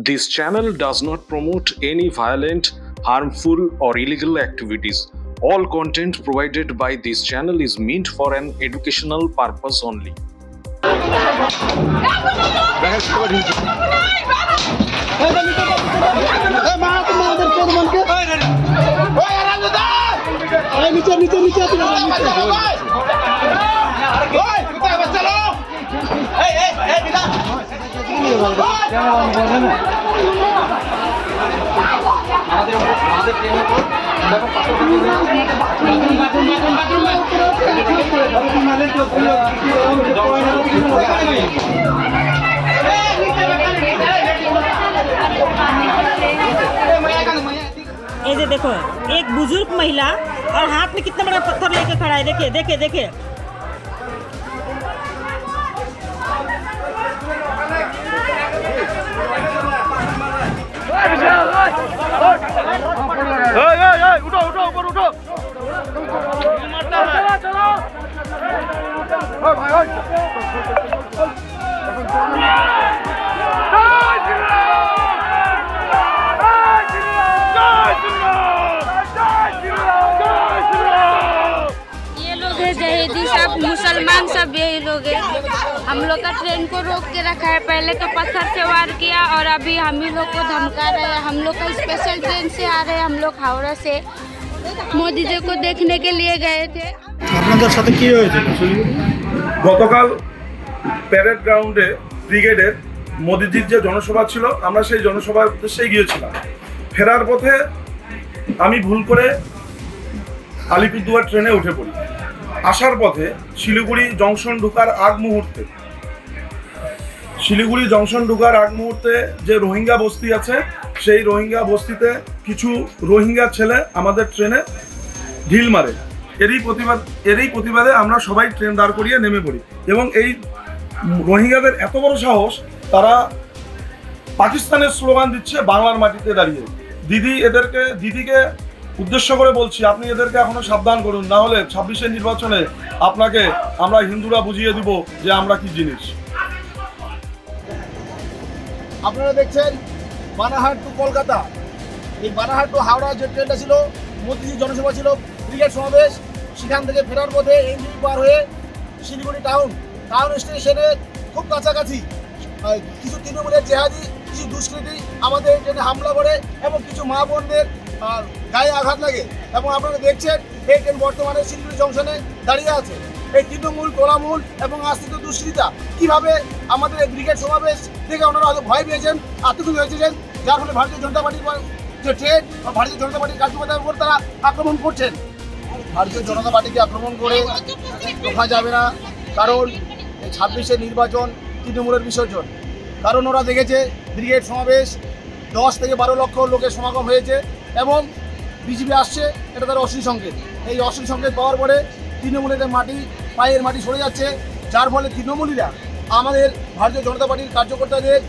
This channel does not promote any violent, harmful, or illegal activities. All content provided by this channel is meant for an educational purpose only. ये देखो एक बुजुर्ग महिला और हाथ में कितना बड़ा पत्थर लेके खड़ा है। देखिए देखिए देखिए उठो उठो ऊपर उठो ये लोग है जहेदी सब मुसलमान सब यही लोग है। हम लोग का ट्रेन को रोक के रखा है। पहले तो पत्थर से वार किया और अभी हम ही लोग को धमका रहे हैं। हम लोग का स्पेशल ट्रेन से आ रहे हैं। हम लोग हावड़ा से मोदी जी को देखने के लिए गए थे। আপনাদের সাথে কি হয়েছে? গতকাল প্যারেড গ্রাউন্ডে ব্রিগেডের মোদিজির যে জনসভা ছিল, আমরা সেই জনসভার উদ্দেশ্যে গিয়েছিলাম। ফেরার পথে আমি ভুল করে আলিপুরদুয়ার ট্রেনে উঠে পড়ি। আসার পথে শিলিগুড়ি জংশন ঢোকার আগ মুহূর্তে যে রোহিঙ্গা বস্তি আছে, সেই রোহিঙ্গা বস্তিতে কিছু রোহিঙ্গা ছেলে আমাদের ট্রেনে ঢিল মারে। এরই প্রতিবাদে আমরা সবাই ট্রেন দাঁড় করিয়ে নেমে পড়ি এবং এই রোহিঙ্গাদের এত বড় সাহস, তারা পাকিস্তানের স্লোগান দিচ্ছে বাংলার মাটিতে দাঁড়িয়ে। দিদিকে উদ্দেশ্য করে বলছি, আপনি এদেরকে এখনো সাবধান করুন, না হলে 26-এর নির্বাচনে আপনাকে আমরা হিন্দুরা বুঝিয়ে দিব যে আমরা কি জিনিস। আপনারা দেখছেন বানারহাট টু কলকাতা। এই বানারহাট টু হাওড়া যে ট্রেনটা ছিল, মোদিজির জনসভা ছিল, ব্রিগেড সমাবেশ, সেখান থেকে ফেরার পথে এনজিপি পার হয়ে শিলিগুড়ি টাউন স্টেশনে খুব কাছাকাছি কিছু তৃণমূলের জেহাদি, কিছু দুষ্কৃতী আমাদের ট্রেনে হামলা করে এবং কিছু মা বোনদের গায়ে আঘাত লাগে। এবং আপনারা দেখছেন এই ট্রেন বর্তমানে শিলিগুড়ি জংশনে দাঁড়িয়ে আছে। এই তৃণমূল, তোলামূল এবং আশ্রিত দুষ্কৃতীরা কীভাবে আমাদের এই ব্রিগেড সমাবেশ থেকে ওনারা হয়তো ভয় পেয়েছেন, আতঙ্কিত হয়েছেন, যার ফলে ভারতীয় জনতা পার্টির যে ট্রেন বা ভারতীয় জনতা পার্টির কার্যকর্তার উপর তারা আক্রমণ করছেন। ভারতীয় জনতা পার্টিকে আক্রমণ করে রোখা যাবে না, কারণ এই 26-এর নির্বাচন তৃণমূলের বিসর্জন। কারণ ওরা দেখেছে ব্রিগেড সমাবেশ 10 থেকে 12 লক্ষ লোকের সমাগম হয়েছে এবং বিজেপি আসছে, এটা তার অশ্লীল সংকেত। এই অশ্লীল সংকেত পাওয়ার পরে তৃণমূলের পায়ের মাটি সরে যাচ্ছে, যার ফলে তৃণমূলীরা আমাদের ভারতীয় জনতা পার্টির কার্যকর্তাদের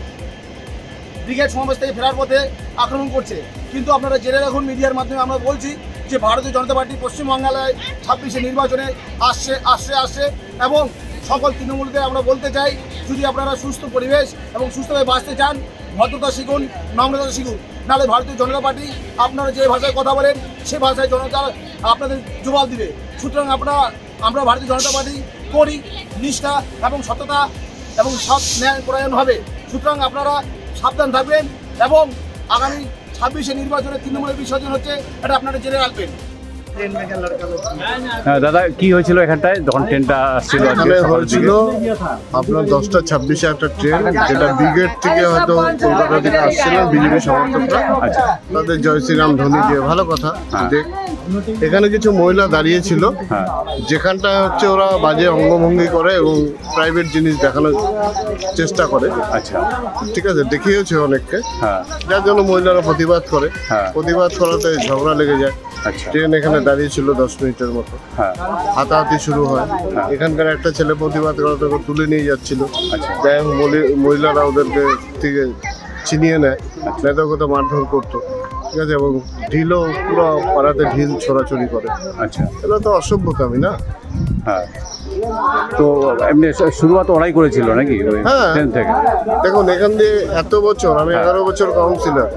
ব্রিগেড সমাবেশ থেকে ফেরার পথে আক্রমণ করছে। কিন্তু আপনারা জেনে রাখুন, মিডিয়ার মাধ্যমে আমরা বলছি যে ভারতীয় জনতা পার্টি পশ্চিমবাংলায় 26-এর নির্বাচনে আসছে এবং সকল তৃণমূলকে আমরা বলতে চাই, যদি আপনারা সুস্থ পরিবেশ এবং সুস্থভাবে বাঁচতে চান, ভদ্রতা শিখুন, নম্রতা শিখুন, নাহলে ভারতীয় জনতা পার্টি আপনারা যে ভাষায় কথা বলেন সে ভাষায় জনতা আপনাদের জবাব দিবে। সুতরাং আমরা ভারতীয় জনতা পার্টি করি নিষ্ঠা এবং সততা এবং সৎ ন্যায় পরায়ণ হবে। সুতরাং আপনারা সাবধান থাকবেন এবং আগামী 26-এর নির্বাচনে তৃণমূলের বিসর্জন হচ্ছে, এটা আপনারা জেনে রাখবেন। হ্যাঁ দাদা, কি হয়েছিল এখানটায় যখন ট্রেনটা আসছিল? এখানে হয়েছিল আপনার 10টা 26-এ একটা ট্রেন, যেটা ব্রিগেড থেকে হয়তো কলকাতা থেকে আসছিল বিজেপি সমর্থকরা। আচ্ছা, তাদের জয় শ্রীরাম ধ্বনি দিয়ে, ভালো কথা। দেখ, এখানে কিছু মহিলা দাঁড়িয়েছিল, যেখানটা হচ্ছে ওরা বাজে অঙ্গভঙ্গি করে এবং প্রাইভেট জিনিস দেখানোর চেষ্টা করে। আচ্ছা, ঠিক আছে, দেখিয়েছে অনেককে, যার জন্য মহিলারা প্রতিবাদ করে। প্রতিবাদ করাতে ঝগড়া লেগে যায়। ট্রেন এখানে দাঁড়িয়ে ছিল 10 মিনিটের মতো, হাতাহাতি শুরু হয়। এখানকার একটা ছেলে প্রতিবাদ করাতে তুলে নিয়ে যাচ্ছিল, যাই হোক মহিলারা ওদেরকে থেকে ছিনিয়ে নেয়, নেতাগত মারধর করতো। ঠিক আছে, এবং ঢিলও পুরো পাড়াতে ঢিল ছোড়াছড়ি করে। আচ্ছা, এটা তো অসভ্যতামি না। হ্যাঁ, তো এমনি শুরুয়াত ওরাই করেছিল নাকি ওই হ্যাঁ। ট্রেন থেকে? দেখুন এখান দিয়ে এত বছর, আমি 11 বছর কাউন্সিলর,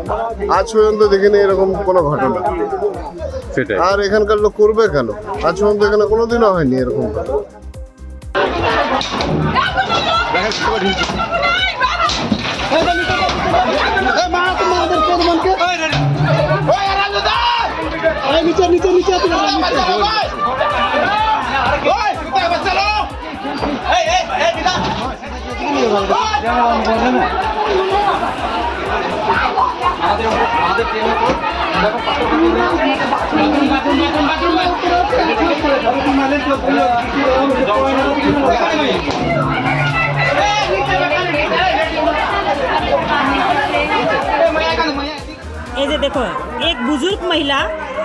আজ পর্যন্ত দেখিনি এরকম কোনো ঘটনা। সেটাই। আর এখানকার লোক করবে কেন? আজ পর্যন্ত এখানে কোনোদিনও হয়নি এরকম। ये जो देखो एक बुजुर्ग महिला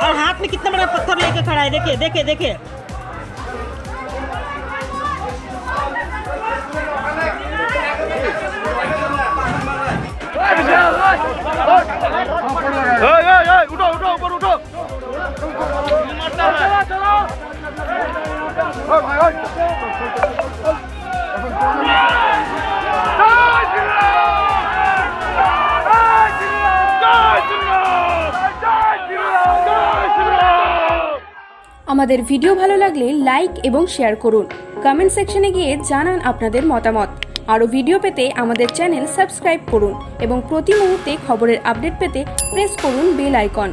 और हाथ में कितना बड़ा पत्थर लेके खड़ा है, देखिए देखिए देखिए। আমাদের ভিডিও ভালো লাগলে লাইক এবং শেয়ার করুন। কমেন্ট সেকশনে গিয়ে জানান আপনাদের মতামত। আরও ভিডিও পেতে আমাদের চ্যানেল সাবস্ক্রাইব করুন এবং প্রতি মুহূর্তে খবরের আপডেট পেতে প্রেস করুন বেল আইকন।